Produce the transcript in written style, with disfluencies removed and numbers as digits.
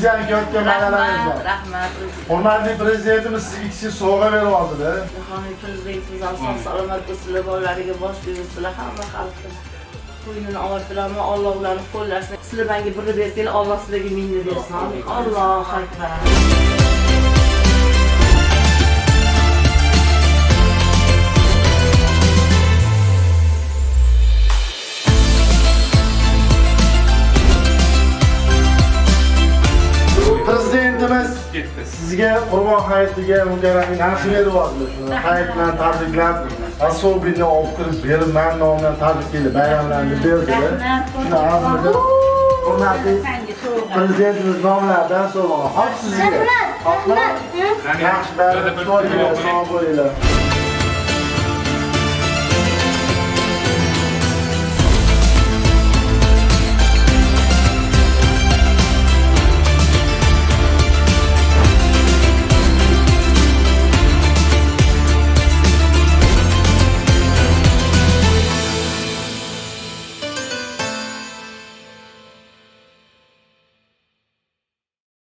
Sizden kötü manalarınız var. Rahmat. Hurmatli prezidentimiz sizga kichik sovg'a berib oldi-da. Jahoniy prezidentimiz sog' salomat bo'lsinlar, bolalariga bosh bersinlar, hamma xalqqa. Qo'ynini ortilarmi, Alloh ularni qo'llasin. Sizlar menga birni bersanglar, Alloh sizlarga mingni bersin. Allohu akbar. Prezidentimiz sizga Qurbon hayitiga mukarram naqsh berib oldi. Shuni hayit bilan tabriklab, asobini olib kirib berib, men nomidan tabriklaydi, bayramlarni berdi. Shuni azmida hurmatli prezidentimiz nomlaridan so'raman. Xo'p sizga. Rahmat. Yaxshi bayram, sog' bo'linglar.